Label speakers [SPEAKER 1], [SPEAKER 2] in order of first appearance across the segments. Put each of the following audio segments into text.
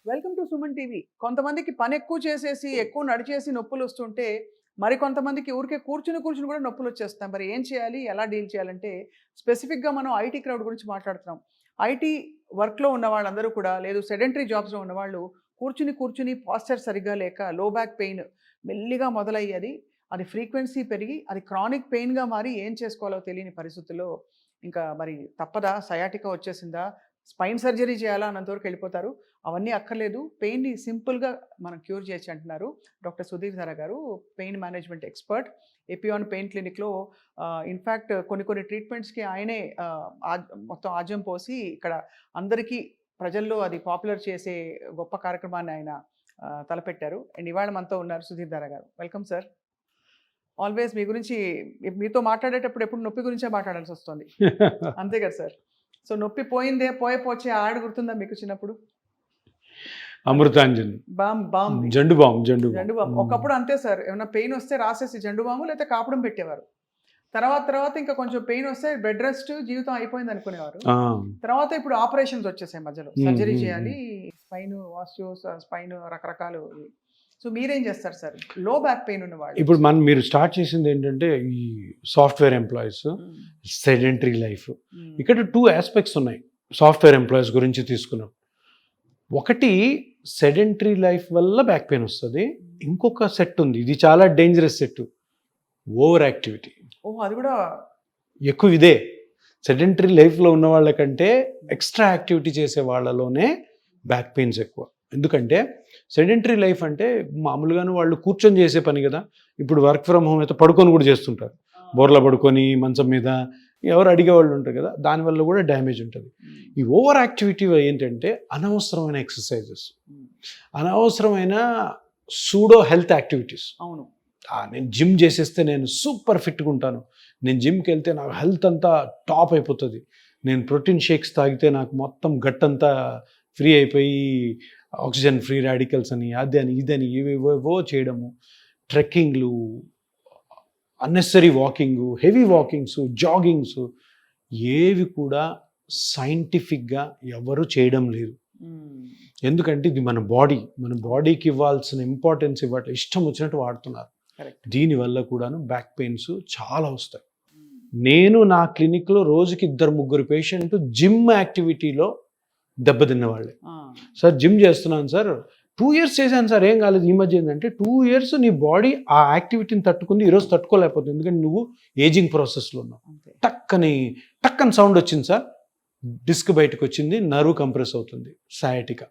[SPEAKER 1] Welcome to Suman TV. కొంతమందికి పని ఎక్కువ చేసేసి, ఎక్కువ నడిచేసి నొప్పులొస్తుంటే, మరి కొంతమందికి ఊరికే కూర్చుని కూడా నొప్పులొచ్చేస్తాయి. మరి ఏం చేయాలి? ఎలా డీల్ చేయాలంటే, స్పెసిఫిక్‌గా మనం ఐటీ క్రౌడ్ గురించి మాట్లాడుతున్నాం. ఐటీ వర్క్‌లో ఉన్న వాళ్ళందరూ కూడా లేదు సెడెంటరీ జాబ్స్‌లో ఉన్నవాళ్ళు కూర్చుని పాస్చర్ సరిగ్గా లేక లో బ్యాక్ పెయిన్ మెల్లిగా మొదలయ్యి అది ఫ్రీక్వెన్సీ పెరిగి అది క్రానిక్ పెయిన్‌గా మారి ఏం చేసుకోవాలో తెలియని పరిస్థితుల్లో ఇంకా మరి తప్పదా? సయాటికా వచ్చేసిందా? స్పైన్ సర్జరీ చేయాలా అన్నంత వరకు వెళ్ళిపోతారు. అవన్నీ అక్కర్లేదు. పెయిన్‌ని సింపుల్‌గా మనం క్యూర్ చేయొచ్చు అంటున్నారు డాక్టర్ సుధీర్ ధర గారు. Pain management expert. Epione pain క్లినిక్‌లో ఇన్‌ఫాక్ట్ కొన్ని ట్రీట్మెంట్స్‌కి ఆయనే మొత్తం ఆజ్యం పోసి ఇక్కడ అందరికీ ప్రజల్లో అది పాపులర్ చేసే గొప్ప కార్యక్రమాన్ని ఆయన తలపెట్టారు. అండ్ ఇవాళ మనతో ఉన్నారు సుధీర్ ధర గారు. Welcome sir. ఆల్వేస్ మీ గురించి మీతో మాట్లాడేటప్పుడు ఎప్పుడు నొప్పి గురించే మాట్లాడాల్సొస్తుంది. అంతే కదా సార్? సో నొప్పి పోయిందే పోచే ఆడ గుర్తుందా మీకు చిన్నప్పుడు?
[SPEAKER 2] Amrutanjan
[SPEAKER 1] balm
[SPEAKER 2] Zandu balm.
[SPEAKER 1] ఒకప్పుడు అంతే సార్. ఏమైనా పెయిన్ వస్తే రాసేసి జండు బాము లేకపోతే కాపడం పెట్టేవారు. తర్వాత ఇంకా కొంచెం పెయిన్ వస్తే బెడ్ రెస్ట్, జీవితం అయిపోయింది అనుకునేవారు. తర్వాత ఇప్పుడు ఆపరేషన్స్ వచ్చేసాయి మధ్యలో. సర్జరీ చేయాలి, స్పైన్ రకరకాలు. సో మీరేం చేస్తారు సార్ లో బ్యాక్ పెయిన్ ఉన్న వాళ్ళు?
[SPEAKER 2] ఇప్పుడు మీరు స్టార్ట్ చేసింది ఏంటంటే ఈ సాఫ్ట్వేర్ ఎంప్లాయీస్, సెడెంటరీ లైఫ్. ఇక్కడ 2 ఆస్పెక్ట్స్ ఉన్నాయి సాఫ్ట్వేర్ ఎంప్లాయీస్ గురించి తీసుకున్నాం. ఒకటి సెడెంటరీ లైఫ్ వల్ల బ్యాక్ పెయిన్ వస్తుంది. ఇంకొక సెట్ ఉంది, ఇది చాలా డేంజరస్ సెట్, ఓవర్ యాక్టివిటీ.
[SPEAKER 1] అది కూడా
[SPEAKER 2] ఎక్కువ ఇదే. సెడెంటరీ లైఫ్లో ఉన్న వాళ్ళకంటే ఎక్స్ట్రా యాక్టివిటీ చేసే వాళ్ళలోనే బ్యాక్ పెయిన్స్ ఎక్కువ. ఎందుకంటే సెడెంటరీ లైఫ్ అంటే మామూలుగానే వాళ్ళు కూర్చొని చేసే పని కదా. ఇప్పుడు వర్క్ ఫ్రమ్ హోమ్ అయితే పడుకొని కూడా చేస్తుంటారు, బోర్లా పడుకొని మంచం మీద, ఎవరు అడిగే వాళ్ళు ఉంటారు కదా. దానివల్ల కూడా డ్యామేజ్ ఉంటుంది. ఈ ఓవర్ యాక్టివిటీ ఏంటంటే అనవసరమైన ఎక్సర్సైజెస్, అనవసరమైన సూడో హెల్త్ యాక్టివిటీస్.
[SPEAKER 1] అవును,
[SPEAKER 2] నేను జిమ్ చేసేస్తే నేను సూపర్ ఫిట్గా ఉంటాను, నేను జిమ్కి వెళ్తే నాకు హెల్త్ అంతా టాప్ అయిపోతుంది, నేను ప్రోటీన్ షేక్స్ తాగితే నాకు మొత్తం గట్టంతా ఫ్రీ అయిపోయి ఆక్సిజన్ ఫ్రీ రాడికల్స్ అని అదని ఇదని ఏవేవో చేయడము, ట్రెక్కింగ్లు, unnecessary walking, heavy walkings, joggings, ఏవి కూడా సైంటిఫిక్గా ఎవరు చేయడం లేదు. ఎందుకంటే ఇది మన బాడీకి ఇవ్వాల్సిన ఇంపార్టెన్స్ ఇష్టం వచ్చినట్టు వాడుతున్నారు. దీనివల్ల కూడాను బ్యాక్ పెయిన్స్ చాలా వస్తాయి. నేను నా క్లినిక్లో రోజుకి 2-3 పేషెంట్ జిమ్ యాక్టివిటీలో దెబ్బతిన్న వాళ్ళే. సార్ జిమ్ చేస్తున్నాను సార్, 2 years చేశాను సార్, ఏం కాలేదు. ఈ మధ్య ఏంటంటే 2 years నీ బాడీ ఆ యాక్టివిటీని తట్టుకుంది, ఈరోజు తట్టుకోలేకపోతుంది. ఎందుకంటే నువ్వు ఏజింగ్ ప్రాసెస్లో ఉన్నావు. టక్కని సౌండ్ వచ్చింది సార్, డిస్క్ బయటకు వచ్చింది, నర్వ్ కంప్రెస్ అవుతుంది, సయాటికా.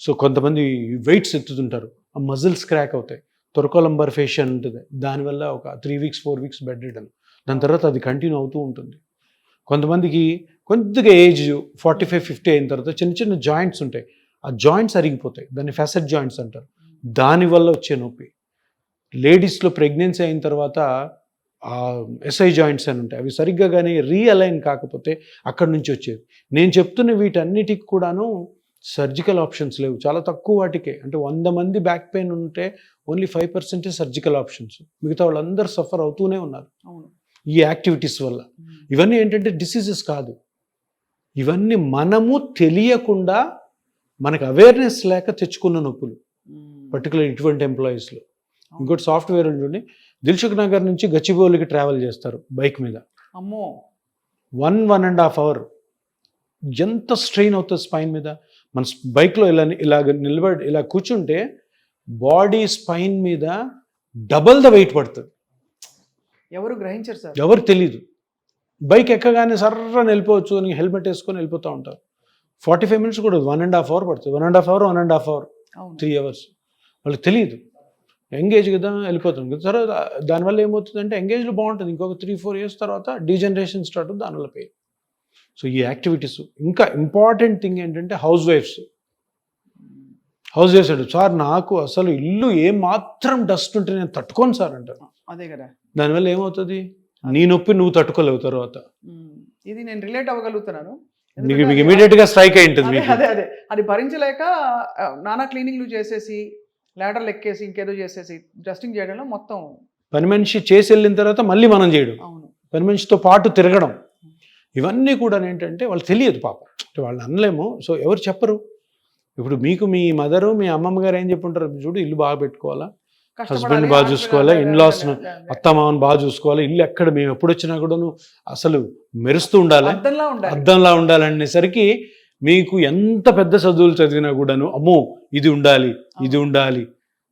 [SPEAKER 2] సో కొంతమంది వెయిట్స్ ఎత్తుతుంటారు, ఆ మజిల్స్ క్రాక్ అవుతాయి, తొరకోలంబర్ ఫేషియల్ ఉంటుంది, దానివల్ల ఒక 3 weeks 4 weeks బెడ్ రిడన్. దాని తర్వాత అది కంటిన్యూ అవుతూ ఉంటుంది. కొంతమందికి కొద్దిగా ఏజ్ 45-50 అయిన తర్వాత చిన్న జాయింట్స్ ఉంటాయి, ఆ జాయింట్స్ అరిగిపోతాయి, దాన్ని ఫెసెట్ జాయింట్స్ అంటారు, దానివల్ల వచ్చే నొప్పి. లేడీస్లో ప్రెగ్నెన్సీ అయిన తర్వాత ఎస్ఐ జాయింట్స్ అని ఉంటాయి, అవి సరిగ్గా కానీ రీఅలైన్ కాకపోతే అక్కడి నుంచి వచ్చేది. నేను చెప్తున్న వీటన్నిటికి కూడాను సర్జికల్ ఆప్షన్స్ లేవు, చాలా తక్కువ వాటికే. అంటే 100 మంది బ్యాక్ పెయిన్ ఉంటే ఓన్లీ 5% సర్జికల్ ఆప్షన్స్, మిగతా వాళ్ళందరూ సఫర్ అవుతూనే ఉన్నారు ఈ యాక్టివిటీస్ వల్ల. ఇవన్నీ ఏంటంటే డిసీజెస్ కాదు, ఇవన్నీ మనము తెలియకుండా మనకు అవేర్నెస్ లేక తెచ్చుకున్న నొప్పులు, పర్టికులర్ ఇటువంటి ఎంప్లాయీస్లో. ఇంకోటి సాఫ్ట్వేర్ ఉండి దిల్సుఖ్ నగర్ నుంచి గచ్చిబౌలికి ట్రావెల్ చేస్తారు బైక్ మీద, 1.5 hour. ఎంత స్ట్రెయిన్ అవుతుంది స్పైన్ మీద. మన బైక్లో ఇలా కూర్చుంటే బాడీ స్పైన్ మీద డబల్ ద వెయిట్ పడుతుంది.
[SPEAKER 1] ఎవరు గ్రహించరు సార్,
[SPEAKER 2] ఎవరు తెలీదు. బైక్ ఎక్కగానే సర్రని వెళ్ళిపోవచ్చు అని హెల్మెట్ వేసుకొని వెళ్ళిపోతూ ఉంటారు. 45 minutes కూడా 1.5 hour పడుతుంది, 1.5 hour 3 hours. వాళ్ళకి తెలియదు, ఎంగేజ్ కదా వెళ్ళిపోతుంది కదా. సరే దానివల్ల ఏమవుతుందంటే ఎంగేజ్లో బాగుంటుంది, ఇంకొక 3-4 years తర్వాత డీజనరేషన్ స్టార్ట్ అవుతుంది, దానివల్ల పెయిన్. సో ఈ యాక్టివిటీస్. ఇంకా ఇంపార్టెంట్ థింగ్ ఏంటంటే హౌస్ వైఫ్స్ అంటారు, సార్ నాకు అసలు ఇల్లు ఏమాత్రం డస్ట్ ఉంటే నేను తట్టుకోను సార్ అంటారు.
[SPEAKER 1] అదే కదా,
[SPEAKER 2] దానివల్ల ఏమవుతుంది, నీ నొప్పి నువ్వు తట్టుకోలేవు తర్వాత.
[SPEAKER 1] ఇది నేను రిలేట్ అవ్వగలుగుతున్నాను,
[SPEAKER 2] మీకు ఇమీడియట్ గా స్ట్రైక్ అయి ఉంటుంది.
[SPEAKER 1] అదే అది భరించలేక నానా క్లీనింగ్లు చేసేసి, లాడర్లు ఎక్కేసి, ఇంకేదో చేసేసి డస్టింగ్ చేయడంలో మొత్తం
[SPEAKER 2] పని మనిషి చేసి వెళ్ళిన తర్వాత మళ్ళీ మనం చేయడం, పని మనిషితో పాటు తిరగడం, ఇవన్నీ కూడా ఏంటంటే వాళ్ళు తెలియదు పాపం, అంటే వాళ్ళు అనలేము. సో ఎవరు చెప్పరు. ఇప్పుడు మీకు మీ మదరు మీ అమ్మమ్మ గారు ఏం చెప్పుంటారు, చూడు ఇల్లు బాగా పెట్టుకోవాలా,
[SPEAKER 1] కష్టపడాలి,
[SPEAKER 2] హస్బెండ్ బాగా చూసుకోవాలా,
[SPEAKER 1] అదే,
[SPEAKER 2] ఇన్లాస్ను
[SPEAKER 1] అదే, అదే.
[SPEAKER 2] అత్తమామని బాగా చూసుకోవాలి, ఇల్లు ఎక్కడ మేము ఎప్పుడు వచ్చినా కూడాను అసలు మెరుస్తూ ఉండాలి,
[SPEAKER 1] అద్దంలా ఉండాలి.
[SPEAKER 2] అద్దంలా ఉండాలనేసరికి మీకు ఎంత పెద్ద చదువులు చదివినా కూడాను అమ్మో ఇది ఉండాలి ఇది ఉండాలి,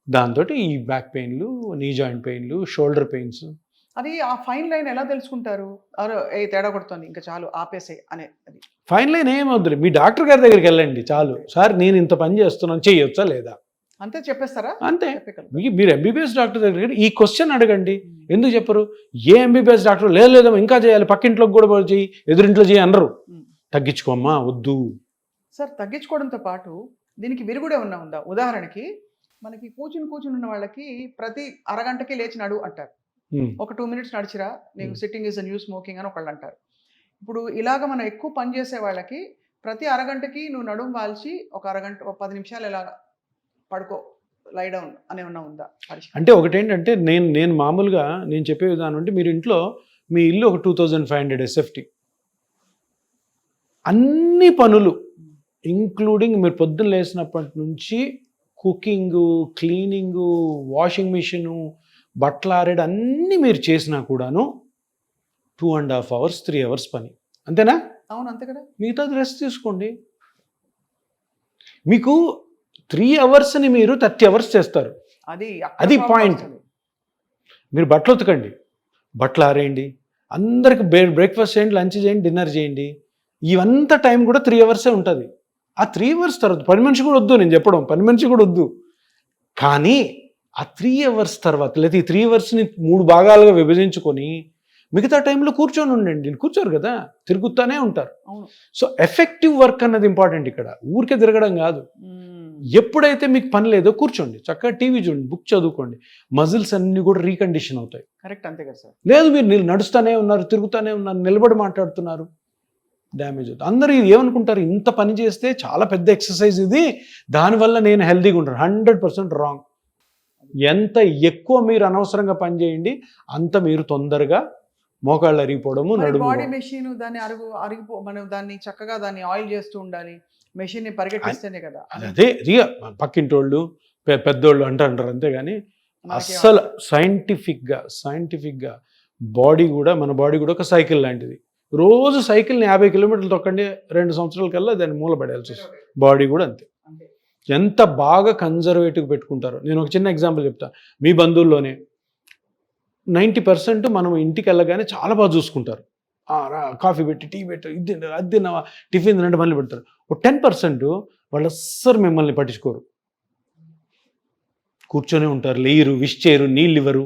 [SPEAKER 2] దాంతో ఈ back పెయిన్లు, knee joint పెయిన్లు, shoulder pains.
[SPEAKER 1] అది ఆ ఫైన్ లైన్ ఎలా తెలుసుకుంటారు? అరే ఏ తేడా కొడుతుంది ఇంకా చాలు ఆపేసే అనే అది.
[SPEAKER 2] ఫైన్ లైన్ ఏమవుతుంది, మీ డాక్టర్ గారి దగ్గరికి వెళ్ళండి చాలు, సార్ నేను ఇంత పని చేస్తున్నాను చేయొచ్చా లేదా
[SPEAKER 1] అంతే చెప్పేస్తారా?
[SPEAKER 2] అంతే.
[SPEAKER 1] చెప్పగలరు.
[SPEAKER 2] మీరు ఎంబీబీఎస్ డాక్టర్ దగ్గర ఈ క్వశ్చన్ అడగండి. ఎందుకు చెప్పరు? ఏ ఎంబీబీఎస్ డాక్టర్ లేదమ్మా ఇంకా చేయాలి, పక్కింట్లోకి కూడా చేయి, ఎదురింట్లో చేయి అనరు. తగ్గించుకోమ్మా వద్దు.
[SPEAKER 1] సార్ తగ్గించుకోవడంతో పాటు దీనికి విరుగుడే ఉందా? ఉదాహరణకి మనకి కూర్చుని ఉన్న వాళ్ళకి ప్రతి అరగంటకి లేచి నడు అంటారు. ఒక 2 minutes నడిచిరా నీకు సిట్టింగ్ ఇస్ న్యూ స్మోకింగ్ అని ఒకళ్ళు అంటారు. ఇప్పుడు ఇలాగ మనం ఎక్కువ పని చేసే వాళ్ళకి ప్రతి అరగంటకి నువ్వు నడుము వాల్చి ఒక అరగంట 10 నిమిషాలు ఇలా పడుకో లై డౌన్ అని ఏమన్నా ఉందా?
[SPEAKER 2] అంటే ఒకటేంటంటే నేను మామూలుగా నేను చెప్పే విధానం అంటే మీరు ఇంట్లో మీ ఇల్లు ఒక 2500 SFT, అన్ని పనులు ఇంక్లూడింగ్ మీరు పొద్దున్న లేచినప్పటి నుంచి కుకింగు, క్లీనింగు, వాషింగ్ మిషను, బట్టలు ఆరేడు అన్నీ మీరు చేసినా కూడాను 2.5 hours 3 hours పని, అంతేనా?
[SPEAKER 1] అవును అంతే కదా.
[SPEAKER 2] మిగతాది రెస్ట్ తీసుకోండి. మీకు 3 hoursని మీరు 30 hours చేస్తారు. అది పాయింట్. మీరు బట్టలు ఉతకండి, బట్టలు ఆరేయండి, అందరికి బ్రేక్ఫాస్ట్ చేయండి, లంచ్ చేయండి, డిన్నర్ చేయండి, ఇవంతా టైం కూడా 3 hours ఉంటుంది. ఆ 3 hours తర్వాత పని మనిషి కూడా వద్దు, నేను చెప్పడం పని మనిషి కూడా వద్దు. కానీ ఆ 3 hours తర్వాత లేదా ఈ 3 hoursని 3 భాగాలుగా విభజించుకొని మిగతా టైంలో కూర్చొని ఉండండి. కూర్చోరు కదా, తిరుగుతూనే ఉంటారు. సో ఎఫెక్టివ్ వర్క్ అన్నది ఇంపార్టెంట్ ఇక్కడ, ఊరికే తిరగడం కాదు. ఎప్పుడైతే మీకు పని లేదో కూర్చోండి, చక్కగా టీవీ చూడండి, బుక్ చదువుకోండి, మజిల్స్ అన్ని కూడా రీకండిషన్ అవుతాయి.
[SPEAKER 1] కరెక్ట్, అంతే కదా సార్.
[SPEAKER 2] లేదు మీరు నడుస్తూనే ఉన్నారు, తిరుగుతూనే ఉన్నారు, నిలబడి మాట్లాడుతున్నారు, డ్యామేజ్ అవుతుంది. అందరూ ఇది ఏమనుకుంటారు, ఇంత పని చేస్తే చాలా పెద్ద ఎక్సర్సైజ్ ఇది, దానివల్ల నేను హెల్తీగా ఉంటాను. 100% రాంగ్. ఎంత ఎక్కువ మీరు అనవసరంగా పని చేయండి అంత మీరు తొందరగా మోకాళ్ళు అరిగిపోవడము, నడుము.
[SPEAKER 1] బాడీ మెషిన్ దాన్ని మనం దాన్ని చక్కగా దాన్ని ఆయిల్ చేస్తూ ఉండాలి, మెషిన్ ని పరిగెట్టిస్తేనే కదా.
[SPEAKER 2] అదే పక్కింటోళ్ళు పెద్దోళ్ళు అంటారు, అంతేగాని అస్సలు సైంటిఫిక్గా బాడీ కూడా, మన బాడీ కూడా ఒక సైకిల్ లాంటిది. రోజు సైకిల్ని 50 kilometers తొక్కండి, 2 సంవత్సరాల కల్లా దాన్ని మూలపడేయాల్సి వస్తుంది. బాడీ కూడా అంతే. ఎంత బాగా కన్జర్వేటివ్ పెట్టుకుంటారో. నేను ఒక చిన్న ఎగ్జాంపుల్ చెప్తా. మీ బంధువుల్లోనే 90% మనం ఇంటికి వెళ్ళగానే చాలా బాగా చూసుకుంటారు. కాఫీ పెట్టి, టీ పెట్టి, ఇది తిన్నావా, అది తిన్నావా, టిఫిన్ తినంటే మళ్ళీ పెడతారు. ఒక 10% వాళ్ళు అస్సలు మిమ్మల్ని పట్టించుకోరు, కూర్చొని ఉంటారు, లేరు, విష్ చేయరు, నీళ్ళు ఇవ్వరు.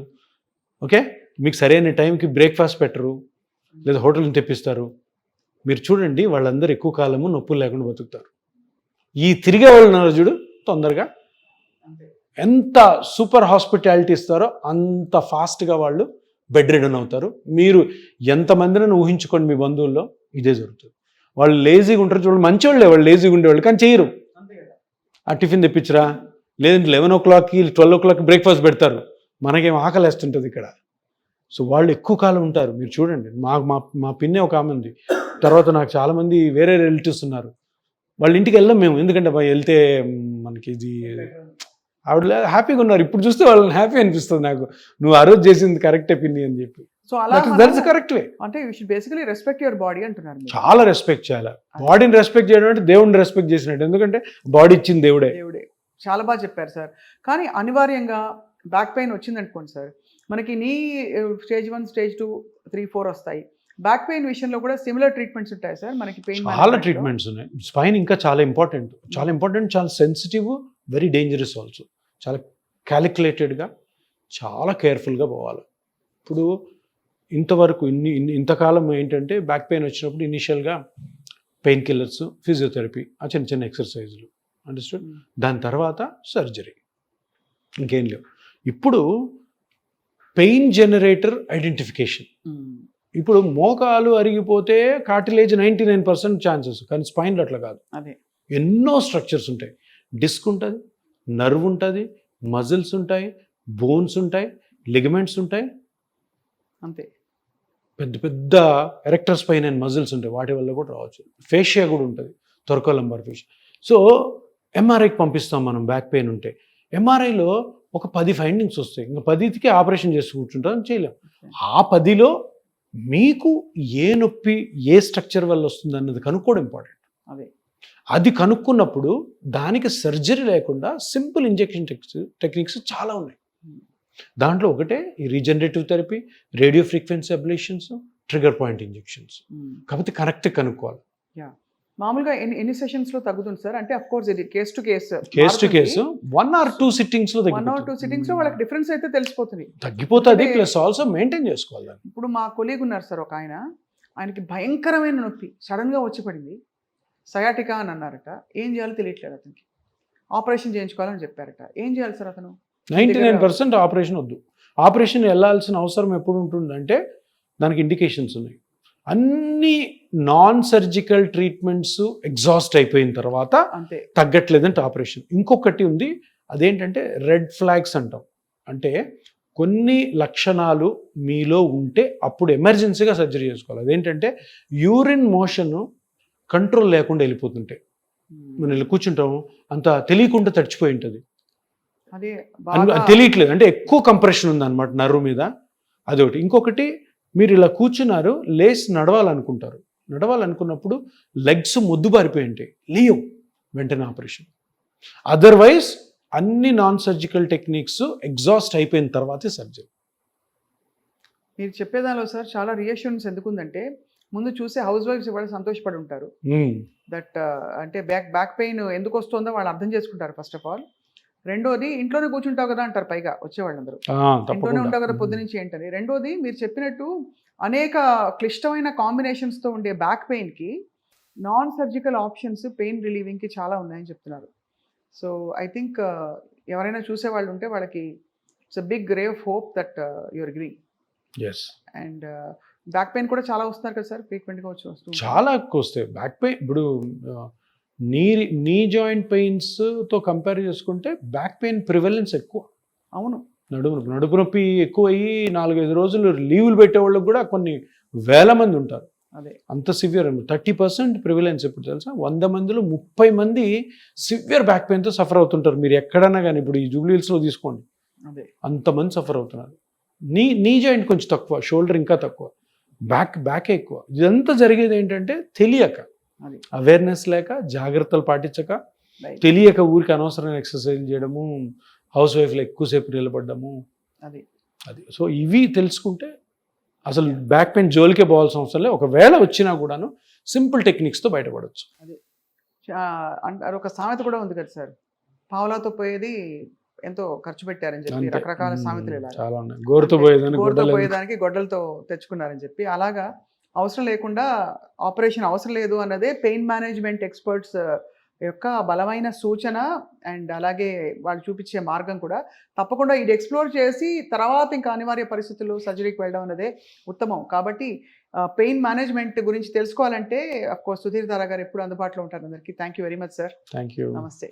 [SPEAKER 2] ఓకే, మీకు సరైన టైంకి బ్రేక్ఫాస్ట్ పెట్టరు, లేదా హోటల్ని తెప్పిస్తారు. మీరు చూడండి, వాళ్ళందరూ ఎక్కువ కాలము నొప్పులు లేకుండా బతుకుతారు. ఈ తిరిగే వాళ్ళు చూడు, తొందరగా ఎంత సూపర్ హాస్పిటాలిటీ ఇస్తారో అంత ఫాస్ట్గా వాళ్ళు బెడ్ రిడన్ అవుతారు. మీరు ఎంతమందిని ఊహించుకోండి, మీ బంధువుల్లో ఇదే జరుగుతుంది. వాళ్ళు లేజీగా ఉంటారు చూడండి, మంచివాళ్ళే వాళ్ళు, లేజీగా ఉండేవాళ్ళు, కానీ చేయరు. ఆ టిఫిన్ తెప్పించరా, లేదంటే 11 o'clockకి 12 o'clockకి బ్రేక్ఫాస్ట్ పెడతారు, మనకేం ఆకలేస్తుంటుంది ఇక్కడ. సో వాళ్ళు ఎక్కువ కాలం ఉంటారు. మీరు చూడండి, మా పిన్నే ఒక ఆమె ఉంది, తర్వాత నాకు చాలామంది వేరే రిలేటివ్స్ ఉన్నారు, వాళ్ళ ఇంటికి వెళ్ళాం మేము, ఎందుకంటే వెళ్తే మనకి ఇది ఆవిడ హ్యాపీగా ఉన్నారు. ఇప్పుడు చూస్తే వాళ్ళని హ్యాపీ అనిపిస్తుంది నాకు, నువ్వు ఆ రోజు చేసింది కరెక్టే పిన్ని అని చెప్పి.
[SPEAKER 1] సో అలా
[SPEAKER 2] కరెక్ట్ వే.
[SPEAKER 1] అంటే you should basically respect your body అంటున్నారు.
[SPEAKER 2] చాలా రెస్పెక్ట్ చేయాలి. బాడీని రెస్పెక్ట్ చేయడం అంటే దేవుడిని రెస్పెక్ట్ చేసినట్టు, ఎందుకంటే బాడీ ఇచ్చింది దేవుడే.
[SPEAKER 1] చాలా బాగా చెప్పారు సార్. కానీ అనివార్యంగా బ్యాక్ పెయిన్ వచ్చింది అనుకోండి సార్, మనకి నీ స్టేజ్ 1, స్టేజ్ 2, 3, 4 వస్తాయి. బ్యాక్ పెయిన్ విషయంలో కూడా సిమిలర్ ట్రీట్మెంట్స్ ఉంటాయి సార్ మనకి. పెయిన్
[SPEAKER 2] చాలా ట్రీట్మెంట్స్ ఉన్నాయి. స్పైన్ ఇంకా చాలా ఇంపార్టెంట్, చాలా సెన్సిటివ్, వెరీ డేంజరస్ ఆల్సో. చాలా క్యాలిక్యులేటెడ్గా, చాలా కేర్ఫుల్గా పోవాలి. ఇప్పుడు ఇంతవరకు ఇంతకాలం ఏంటంటే బ్యాక్ పెయిన్ వచ్చినప్పుడు ఇనిషియల్గా పెయిన్ కిల్లర్స్, ఫిజియోథెరపీ, ఆ చిన్న చిన్న ఎక్సర్సైజులు, అండర్స్టూడ్. దాని తర్వాత సర్జరీ, ఇంకేం లేవు. ఇప్పుడు పెయిన్ జనరేటర్ ఐడెంటిఫికేషన్. ఇప్పుడు మోకాలు అరిగిపోతే కార్టిలేజ్ 99% ఛాన్సెస్, కానీ స్పైన్లో అట్లా కాదు. ఎన్నో స్ట్రక్చర్స్ ఉంటాయి. డిస్క్ ఉంటుంది, నర్వ్ ఉంటుంది, మజిల్స్ ఉంటాయి, బోన్స్ ఉంటాయి, లిగమెంట్స్ ఉంటాయి, అంతే. పెద్ద పెద్ద ఎరెక్టర్ స్పైన్ అండ్ మజిల్స్ ఉంటాయి, వాటి వల్ల కూడా రావచ్చు. ఫేషియా కూడా ఉంటుంది, థొరకోలంబార్ ఫేషియా. సో ఎంఆర్ఐకి పంపిస్తాం మనం బ్యాక్ పెయిన్ ఉంటే. ఎంఆర్ఐలో ఒక 10 ఫైండింగ్స్ వస్తాయి. ఇంకా 10కి ఆపరేషన్ చేసి కూర్చుంటాం, చేయలేం. ఆ 10లో మీకు ఏ నొప్పి ఏ స్ట్రక్చర్ వల్ల వస్తుంది అన్నది కనుక్కోవడం ఇంపార్టెంట్.
[SPEAKER 1] అదే
[SPEAKER 2] అది కనుక్కున్నప్పుడు దానికి సర్జరీ లేకుండా సింపుల్ ఇంజెక్షన్ టెక్నిక్స్ చాలా ఉన్నాయి. దాంట్లో ఒకటే ఈ regenerative therapy, radio frequency oblations, trigger point injections. కాబట్టి కరెక్ట్ కనుక్కోవాలి.
[SPEAKER 1] మామూలుగా ఎన్ని సెషన్స్ లో తగ్గుతుంది సార్? అంటే అఫ్ కోర్స్ ఇది case to case
[SPEAKER 2] 1 or 2 sittings లో
[SPEAKER 1] 1 or 2 సిట్టింగ్స్ లో వాళ్ళకి డిఫరెన్స్ అయితే తెలిసిపోతుంది.
[SPEAKER 2] తగ్గిపోతుంది. ప్లస్ ఆల్సో మెయింటైన్ చేసుకోవాలి.
[SPEAKER 1] ఇప్పుడు మా కొలీగ్ ఉన్నారు సార్ ఒక ఆయనకి భయంకరమైన నొప్పి సడన్ గా వచ్చి పడింది. సయాటికా అని అన్నారట. ఏం చేయాలో తెలియట్లేదు అతనికి. ఆపరేషన్ చేయించుకోవాలని చెప్పారట. ఏం చేయాలి సార్ అతను?
[SPEAKER 2] 99% ఆపరేషన్ వద్దు. ఆపరేషన్ వెళ్ళాల్సిన అవసరం ఎప్పుడు ఉంటుందంటే దానికి ఇండికేషన్స్ ఉన్నాయి. అన్ని నాన్ సర్జికల్ ట్రీట్మెంట్స్ ఎగ్జాస్ట్ అయిపోయిన తర్వాత
[SPEAKER 1] అంతే
[SPEAKER 2] తగ్గట్లేదంటే ఆపరేషన్. ఇంకొకటి ఉంది, అదేంటంటే రెడ్ ఫ్లాగ్స్ అంటాం. అంటే కొన్ని లక్షణాలు మీలో ఉంటే అప్పుడు ఎమర్జెన్సీగా సర్జరీ చేసుకోవాలి. అదేంటంటే యూరిన్ మోషన్ కంట్రోల్ లేకుండా వెళ్ళిపోతుంటాయి. మనం ఇలా కూర్చుంటాము, అంత తెలియకుండా తడిచిపోయి ఉంటుంది.
[SPEAKER 1] అదే
[SPEAKER 2] తెలియట్లేదు అంటే ఎక్కువ కంప్రెషన్ ఉందన్నమాట నర్వ్ మీద. అదొకటి. ఇంకొకటి, మీరు ఇలా కూర్చున్నారు, లేచి నడవాలనుకున్నప్పుడు లెగ్స్ మొద్దుబారిపోయి ఉంటాయి, లేవు, వెంటనే ఆపరేషన్. అదర్వైజ్ అన్ని నాన్ సర్జికల్ టెక్నిక్స్ ఎగ్జాస్ట్ అయిపోయిన తర్వాతే సర్జరీ.
[SPEAKER 1] మీరు చెప్పేదానిలో సార్ చాలా రియాష్యూరెన్స్ ఎందుకుందంటే, ముందు చూసే హౌస్ వైఫ్స్ కూడా సంతోషపడి ఉంటారు. దట్ అంటే బ్యాక్ పెయిన్ ఎందుకు వస్తుందో వాళ్ళు అర్థం చేసుకుంటారు ఫస్ట్ ఆఫ్ ఆల్. రెండోది, ఇంట్లోనే కూర్చుంటావు కదా అంటారు పైగా వచ్చేవాళ్ళందరూ. ఇంట్లోనే ఉంటావు కదా పొద్దు నుంచి ఏంటని. రెండోది, మీరు చెప్పినట్టు అనేక క్లిష్టమైన కాంబినేషన్స్తో ఉండే బ్యాక్ పెయిన్కి నాన్ సర్జికల్ ఆప్షన్స్ పెయిన్ రిలీవింగ్కి చాలా ఉన్నాయని చెప్తున్నారు. సో ఐ థింక్ ఎవరైనా చూసేవాళ్ళు ఉంటే వాళ్ళకి it's a big ray of hope that your agree. And back pain కూడా చాలా వస్తున్నారు కదా సార్, ఫ్రీక్వెంట్గా వస్తుంది.
[SPEAKER 2] చాలా ఎక్కువ వస్తాయి బ్యాక్ పెయిన్. ఇప్పుడు నీ జాయింట్ పెయిన్స్తో కంపేర్ చేసుకుంటే బ్యాక్ పెయిన్ ప్రివలెన్స్ ఎక్కువ.
[SPEAKER 1] అవును.
[SPEAKER 2] నడుపు నొప్పి ఎక్కువ అయ్యి 4-5 రోజులు లీవులు పెట్టే వాళ్ళకి కూడా కొన్ని వేల మంది ఉంటారు.
[SPEAKER 1] అదే
[SPEAKER 2] అంత సివియర్. 30% ప్రివలెన్స్ ఎప్పుడు తెలుసా? 100 మందిలో 30 మంది సివియర్ బ్యాక్ పెయిన్తో సఫర్ అవుతుంటారు. మీరు ఎక్కడన్నా కానీ ఇప్పుడు ఈ జూబ్లీ హిల్స్లో తీసుకోండి,
[SPEAKER 1] అదే
[SPEAKER 2] అంతమంది సఫర్ అవుతున్నారు. నీ జాయింట్ కొంచెం తక్కువ, షోల్డర్ ఇంకా తక్కువ, బ్యాకే ఎక్కువ. ఇదంతా జరిగేది ఏంటంటే తెలియక, అవేర్నెస్ లేక, జాగ్రత్తలు పాటించక, తెలియక ఊరికి అనవసరమైన ఎక్సర్సైజ్ చేయడము, హౌస్ వైఫ్లో ఎక్కువసేపు నిలబడ్డము. అది. సో ఇవి తెలుసుకుంటే అసలు బ్యాక్ పెయిన్ జోలికే పోవాల్సిన అవసరం లేదు. ఒకవేళ వచ్చినా కూడాను సింపుల్ టెక్నిక్స్తో బయటపడవచ్చు.
[SPEAKER 1] అది అంటారు. ఒక సామెత కూడా ఉంది కదా సార్, పావులాతో పోయేది ఎంతో ఖర్చు పెట్టారని చెప్పి, రకరకాల సామెతలు
[SPEAKER 2] చాలా ఉన్నాయి. గోరుతో
[SPEAKER 1] పోయేదానికి గొడ్డలతో తెచ్చుకున్నారని చెప్పి, అలాగా అవసరం లేకుండా ఆపరేషన్ అవసరం లేదు అన్నదే పెయిన్ మేనేజ్మెంట్ ఎక్స్పర్ట్స్ యొక్క బలమైన సూచన. అండ్ అలాగే వాళ్ళు చూపించే మార్గం కూడా తప్పకుండా ఇది ఎక్స్ప్లోర్ చేసి తర్వాత ఇంకా అనివార్య పరిస్థితుల్లో సర్జరీకి వెళ్ళడం అన్నదే ఉత్తమం. కాబట్టి పెయిన్ మేనేజ్మెంట్ గురించి తెలుసుకోవాలంటే అఫ్కోర్స్ సుధీర్ దారా గారు ఎప్పుడు అందుబాటులో ఉంటారు అందరికీ. Thank you very much sir.
[SPEAKER 2] Thank you.
[SPEAKER 1] నమస్తే.